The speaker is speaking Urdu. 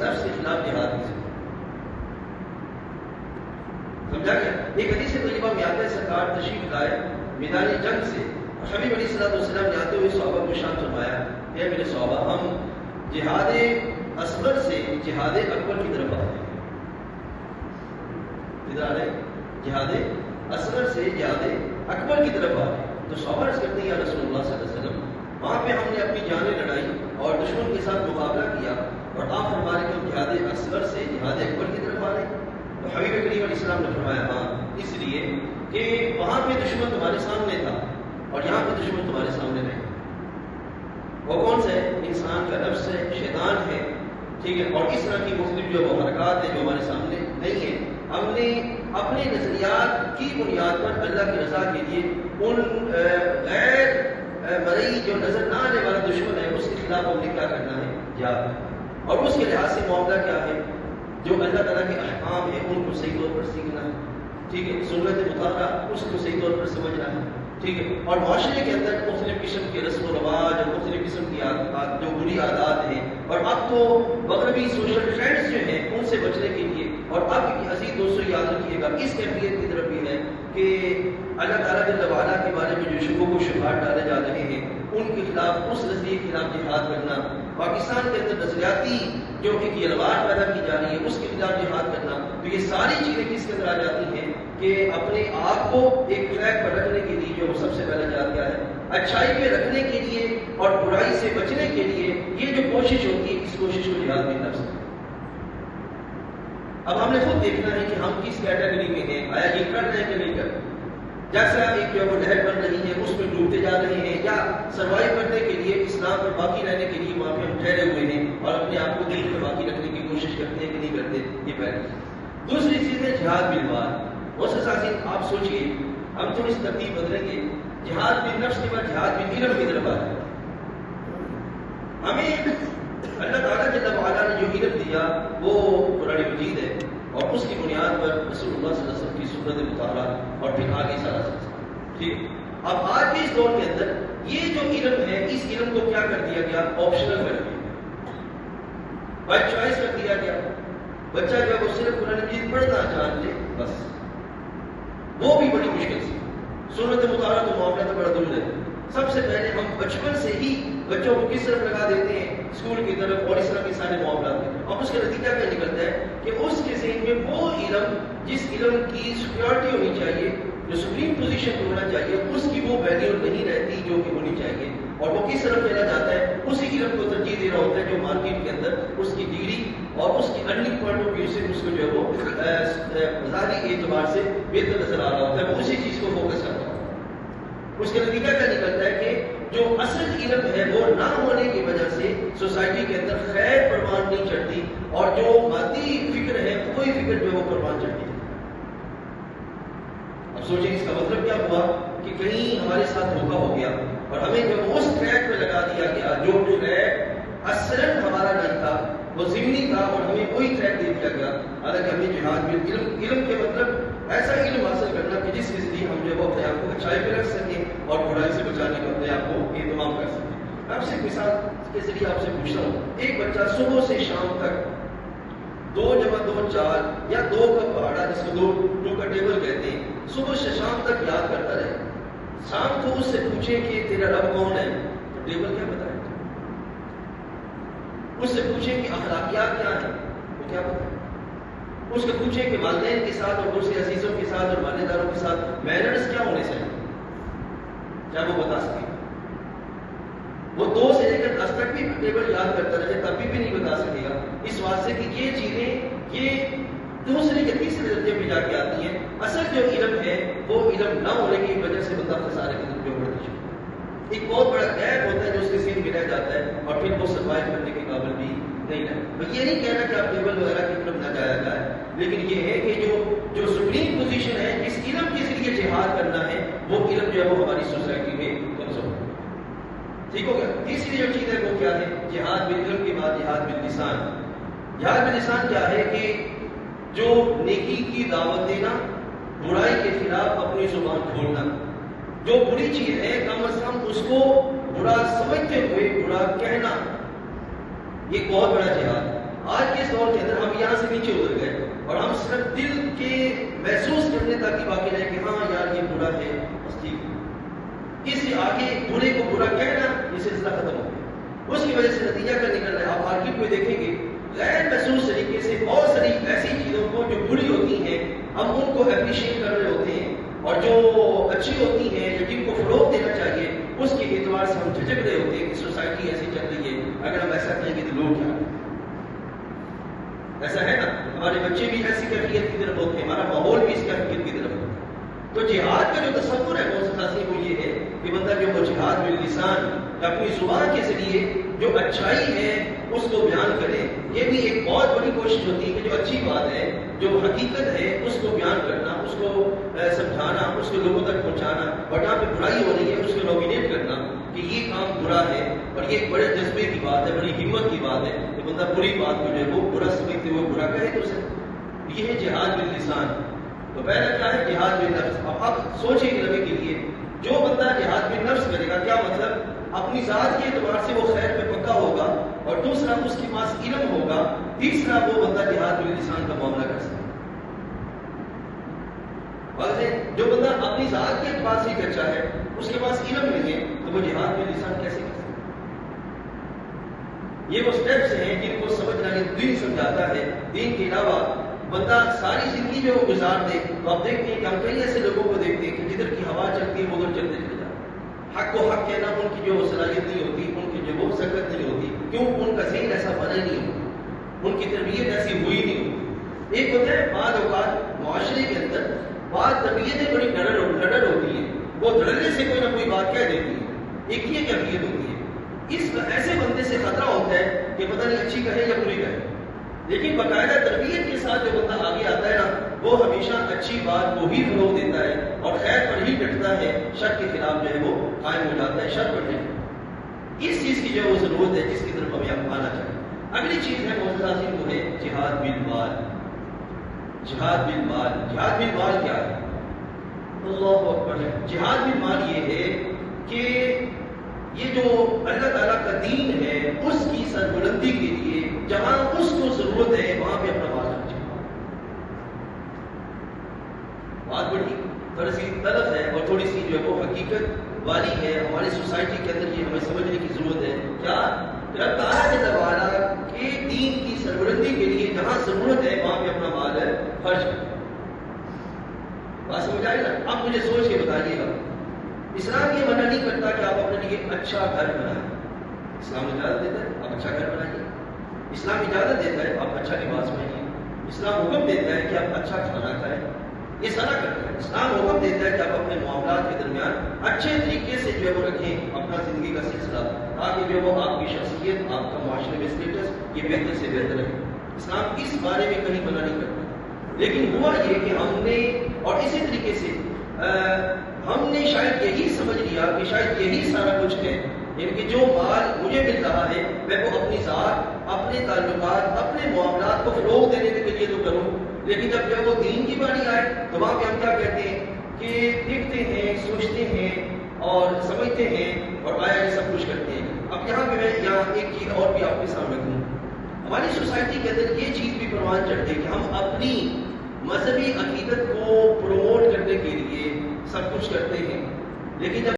نفس کے خلاف جہاد کی ضرورت ہے. سمجھا گیا؟ ایک حدیث طیبہ میں آتا ہے سرکار تشریف لائے میدان جنگ سے، حبیب علیہ السلام نے آتے ہوئے صحابہ کو شان فرمایا کہ میرے صحابہ ہم جہاد اصغر سے جہاد اکبر کی طرف آتے ہیں. ادھر آ رہے جہاد اصغر سے جہاد اکبر کی طرف آ رہے ہیں. تو صحابہ عرض کرتے ہیں یا رسول اللہ صلی اللہ علیہ وسلم وہاں پہ ہم نے اپنی جانیں لڑائی اور دشمن کے ساتھ مقابلہ کیا اور آپ فرما رہے کہ ہم جہاد اصغر سے جہاد اکبر کی طرف آ رہے ہیں. تو حبیب کریم علیہ السلام نے فرمایا ہاں، اس لیے کہ وہاں پہ دشمن تمہارے سامنے تھا اور یہاں پہ دشمن تمہارے سامنے نہیں. وہ کون سا ہے؟ انسان کا نفس ہے، شیطان ہے، ٹھیک ہے. اور اس طرح کی مختلف جو حرکات ہیں جو ہمارے سامنے نہیں ہیں. ہم نے اپنے نظریات کی بنیاد پر اللہ کی رضا کے لیے ان غیر مرئی جو نظر نہ آنے والا دشمن ہے اس کے خلاف ہم نے کیا کرنا ہے؟ جہاد. اور اس کے لحاظ سے معاملہ کیا ہے؟ جو اللہ تعالیٰ کے احکام ہیں ان کو صحیح طور پر سیکھنا ہے، ٹھیک ہے. سنت مطالعہ اس کو صحیح طور پر سمجھنا ہے، ٹھیک ہے. اور معاشرے کے اندر مختلف قسم کے رسم و رواج اور مختلف قسم کی عادات جو بری عادات ہیں اور اب تو مغربی سوشل ٹرینڈز جو ہیں ان سے بچنے کے لیے. اور اب عزیز دوستوں یاد رکھیے گا اس کیفیت کی طرف بھی ہے کہ اللہ تعالیٰ جل وعلا کے بارے میں جو شبہوں و شبہات ڈالے جا رہے ہیں ان کے خلاف، اس نظریے کے خلاف جہاد کرنا. پاکستان کے اندر نظریاتی جو ایک یلغار پیدا کی جا رہی ہے اس کے خلاف جہاد کرنا. تو یہ ساری چیزیں کس کے اندر آ جاتی ہیں کہ اپنے آپ کو ایک ٹریک پر رکھنے کے لیے جو سب سے پہلے جہاد کیا ہے؟ اچھائی پہ رکھنے کے لیے اور برائی سے بچنے کے لیے یہ جو کوشش ہوتی ہے اس کوشش کو جہاد بھی نفس ہے. اب ہم نے خود دیکھنا ہے کہ ہم کس کیٹیگری میں ہیں، آیا یہ کر رہے ہیں کہ نہیں کر رہے. جیسا ایک جو لہر بن رہی ہے اس میں ڈوبتے جا رہے ہیں، یا سروائیو کرنے کے لیے اسلام پر باقی رہنے کے لیے وہاں پہ ہم ٹھہرے ہوئے ہیں اور اپنے آپ کو دین پر باقی رکھنے کی کوشش کرتے ہیں کہ نہیں کرتے. یہ پہلی چیز. دوسری چیز ہے جہاد بالمال. اس حساب سے آپ سوچئے ہم تھوڑی سی ترتیب بدلیں گے. جہاد بالنفس کے بعد جہاد بالعلم کی طرف آ رہا ہے. ہمیں اللہ تعالیٰ جل وعلا نے جو علم دیا وہ قرآن مجید ہے اور اس کی بنیاد پر رسول اللہ صلی اللہ علیہ وسلم کی سنت مطالعہ اور پھر آگے سارا سلسلہ. ٹھیک. اب آج کے اس دور کے اندر یہ جو علم ہے اس علم کو کیا کر دیا گیا؟ آپشنل کر دیا، بائی چوائس کر دیا گیا. بچہ جو وہ صرف قرآن مجید پڑھنا جان لے بس، وہ بھی بڑی مشکل سے. سنت مطالعہ تو معاملہ تو بڑا دور ہے. سب سے پہلے ہم بچپن سے ہی بچوں کو کس طرف لگا دیتے ہیں؟ اسکول کی طرف اور اس طرح کے سارے معاملات ہیں. اور اس کا نتیجہ کیا نکلتا ہے کہ اس کے ذہن میں وہ علم جس علم کی سیکورٹی ہونی چاہیے، جو سپریم پوزیشن پہ ہونا چاہیے، اس کی وہ ویلیو نہیں رہتی جو کہ ہونی چاہیے. اور وہ کس طرف چلا جاتا ہے؟ اسی علم کو ترجیح دے رہا ہوتا ہے جو مارکیٹ کے اندر اس کی ڈگری اور اس کی ارننگ پوائنٹ آف ویو سے اس کو جو ہے وہ ظاہری اعتبار سے بہتر نظر آ رہا ہوتا ہے، وہ اسی چیز کو فوکس کرتا ہے. اس کا نتیجہ کیا نکلتا ہے کہ جو اصل علم ہے وہ نہ ہونے کی وجہ سے سوسائٹی کے اندر خیر پروان نہیں چڑھتی اور جو مادی فکر ہے کوئی فکر جو ہے وہ پروان چڑھتی ہے. اب سوچیں اس کا مطلب کیا ہوا کہ کہیں ہمارے ساتھ دھوکا ہو گیا اور ہمیں جب اس ٹریک پہ لگا دیا گیا جو ٹریک اصلاً ہمارا نہیں تھا، وہ ضمنی تھا اور ہمیں وہی ٹریک دے دیا گیا. حالانکہ ہمیں جہاد میں علم کے مطلب ایسا علم حاصل کرنا کہ جس کے ذریعے ہم جو وہ اپنے آپ کو اچھائی پہ رکھ سکیں اور برائی سے بچانے کا اپنے آپ کو اہتمام کر سکیں. آپ سے مثال کے ذریعے آپ سے پوچھتا ہوں، ایک بچہ صبح سے شام تک 2 × 2 4 یا 2 کا پہاڑا جس کو 2 کا ٹیبل کہتے ہیں، صبح سے شام تک یاد کرتا رہے. شام کو اس سے پوچھے کہ تیرا رب کون ہے تو ٹیبل کیا بتائے. اس سے پوچھے کہ اخلاقیات کیا ہیں وہ کیا بتائے. اس سے پوچھے کہ والدین کے ساتھ اور دوسرے عزیزوں کے ساتھ اور والداروں کے ساتھ مینرز کیا ہونے چاہیے، کیا وہ بتا سکے. وہ 2 سے لے کر 10 تک بھی ٹیبل یاد کرتا رہے تب بھی نہیں بتا سکے گا، اس واسطے کہ یہ چیزیں یہ دوسرے یا تیسرے درجے پہ جا کے آتی ہیں. اصل جو علم ہے وہ علم نہ ہونے کی وجہ سے بندہ خسارے کے درجے بڑھتے چلتا ہے. ایک بہت بڑا گیپ ہوتا ہے جو اس کے ذہن میں رہ جاتا ہے اور پھر وہ سروائیو کرنے کے قابل بھی نہیں رہتا. یہ نہیں کہنا کہ آپ ٹیبل وغیرہ کی طرف نہ جایا جائے، لیکن یہ ہے کہ جو سپریم پوزیشن ہے جس علم کے ذریعے جہاد کرنا ہے وہ علم جو ہے وہ ہماری سوسائٹی میں کمزور ہے. ٹھیک ہو گیا. تیسری جو چیز ہے وہ کیا ہے؟ جہاد بالعلم کے بعد جہاد باللسان. جہاد باللسان کیا ہے کہ جو نیکی کی دعوت دینا، برائی کے خلاف اپنی زبان کھولنا. جو بری چیز ہے کم از کم اس کو برا سمجھتے ہوئے برا کہنا، یہ بہت بڑا جہاد. آج کے اس دور دل کے محسوس کرنے تک ہی باقی رہے کہ ہاں یار یہ برا ہے، بس ٹھیک ہے، اس سے آگے برے کو برا کہنا یہ سلسلہ ختم ہو گیا۔ اس کی وجہ سے نتیجہ کیا نکل رہا ہے؟ آپ مارکیٹ میں دیکھیں گے غیر محسوس طریقے سے بہت ساری ایسی چیزوں کو جو بری ہوتی ہیں ہم ان کو اپریشیٹ کر رہے ہوتے ہیں، اور جو اچھی ہوتی ہیں یا جن کو فروغ دینا چاہیے اس کے اعتبار سے ہم جھجک رہے ہوتے ہیں کہ سوسائٹی ایسی چل رہی ہے، اگر ہم ایسا کہیں گے تو لوگ کیا کریں؟ ایسا ہے نا، ہمارے بچے بھی ایسی کیفیت کی طرف ہوتے ہیں، ہمارا ماحول بھی اس کیفیت کی طرف ہوتا ہے۔ تو جہاد کا جو تصور ہے بہت خاصی وہ یہ ہے کہ بندہ جو وہ جہاد باللسان یا اپنی زبان کے ذریعے جو اچھائی ہے اس کو بیان کرے، یہ بھی ایک بہت بڑی کوشش ہوتی ہے کہ جو اچھی بات ہے، جو حقیقت ہے اس کو بیان کرنا، اس کو سمجھانا، اس کو لوگوں تک پہنچانا، اور جہاں پہ برائی ہو رہی ہے اس کو نومینیٹ کرنا کہ یہ کام برا ہے، اور یہ ایک بڑے جذبے کی بات ہے، بڑی ہمت کی بات ہے کہ بندہ بری بات کو جو ہے وہ برا سمجھتے ہوئے برا کہے تو اسے، یہ ہے جہاد باللسان۔ تو پہلا کیا ہے؟ جہاد بالنفس۔ اب آپ سوچیں کہ لگے کے لیے جو بندہ جہاد بالنفس کرے گا، کیا مطلب؟ اپنی ذات کے اعتبار سے وہ خیر پہ پکا ہوگا، اور دوسرا اس کے پاس علم ہوگا، تیسرا وہ بندہ جہاد باللسان کا معاملہ کر سکتا ہے۔ جو بندہ اپنی ذات کے اعتبار سے ہی کچا ہے، اس کے پاس علم نہیں ہے، تو وہ جہاد باللسان کیسے کر سکتا ہے؟ یہ وہ سٹیپس ہیں جن کو سمجھنا یہ دین سمجھاتا ہے۔ دین کے علاوہ بندہ ساری زندگی جو وہ گزار دے، تو آپ دیکھتے ہیں کہ ہم کئی ایسے لوگوں کو دیکھتے ہیں کہ جدھر کی ہوا چلتی ہے وہ ادھر چلتے چلے جاتے ہیں۔ حق کو حق کہنا ان کی جو صلاحیت نہیں ہوتی، ان کی جو وہ سکت نہیں ہوتی، کیوں؟ ان کا ذہن ایسا بنا ہی نہیں ہوتا، ان کی تربیت ایسی ہوئی نہیں ہوتی۔ ایک ہوتا ہے بعض اوقات معاشرے کے اندر بعض طبیعتیں بڑی ڈرر ہوتی ہیں، وہ ڈرنے سے کوئی نہ کوئی بات کہہ دیتی ہے، ایک یہ کیفیت ہوتی ہے۔ اس ایسے بندے سے خطرہ ہوتا ہے کہ پتہ نہیں اچھی کہے یا بری کہے، لیکن باقاعدہ تربیت کے ساتھ جو بندہ آگے آتا ہے نا، وہ ہمیشہ اچھی بات کو ہی فروغ دیتا ہے اور خیر پر ہی ڈٹتا ہے، شر کے خلاف جو ہے وہ قائم ہو جاتا ہے، شر پر نہیں۔ اس چیز کی جو وہ ضرورت ہے جس کی طرف ہمیں آنا چاہیے۔ اگلی چیز ہے معزز وہ ہے جہاد بالمال۔ جہاد بالمال، جہاد بالمال کیا ہے؟ اللہ اکبر ہے۔ جہاد بالمال یہ ہے کہ یہ جو اللہ تعالیٰ کا دین ہے اس کی سربلندی کے لیے جہاں اس کو ضرورت ہے وہاں پہ اپنا مال خرچ کرنا۔ بات بڑی طرزی طلب ہے اور تھوڑی سی جو ہے وہ حقیقت والی ہے، ہماری سوسائٹی کے اندر یہ ہمیں سمجھنے کی ضرورت ہے۔ کیا؟ رب تعالیٰ کے دین کی سربلندی کے لیے جہاں ضرورت ہے وہاں پہ اپنا مال خرچ کرنا۔ بات سمجھ آئے نا؟ اب مجھے سوچ کے بتائیے گا، اسلام یہ منع نہیں کرتا کہ آپ اپنے لیے اچھا گھر بنائیں۔ اسلام اجازت دیتا ہے آپ اچھا گھر بنائیے، اسلام اجازت دیتا ہے آپ اچھا لباس پہنیے، اسلام حکم دیتا ہے کہ آپ اچھا کھانا کھائیں، یہ سارا کرتا ہے۔ اسلام حکم دیتا ہے کہ آپ اپنے معاملات کے درمیان اچھے طریقے سے جو ہے وہ رکھیں اپنا زندگی کا سلسلہ، تاکہ جو ہے وہ آپ کی شخصیت، آپ کا معاشرے میں اسٹیٹس یہ بہتر سے بہتر رہے۔ اسلام اس بارے میں کہیں منع نہیں کرتا، لیکن ہوا یہ کہ ہم نے، اور اسی طریقے سے ہم نے شاید یہی سمجھ لیا کہ شاید یہی سارا کچھ ہے، یعنی کہ جو مال مجھے مل رہا ہے میں وہ اپنی ذات، اپنے تعلقات، اپنے معاملات کو فروغ دینے کے لیے تو کروں، لیکن جب وہ دین کی باری آئے تو وہاں پہ ہم کیا کہتے ہیں کہ دیکھتے ہیں، سوچتے ہیں اور سمجھتے ہیں اور آیا یہ سب کچھ کرتے ہیں۔ اب یہاں پہ میں ایک چیز اور بھی آپ کے سامنے رکھوں، ہماری سوسائٹی کے اندر یہ چیز بھی پروان چڑھتے کہ ہم اپنی مذہبی عقیدت کو پروموٹ کرنے کے لیے سب کچھ کرتے ہیں، لیکن جب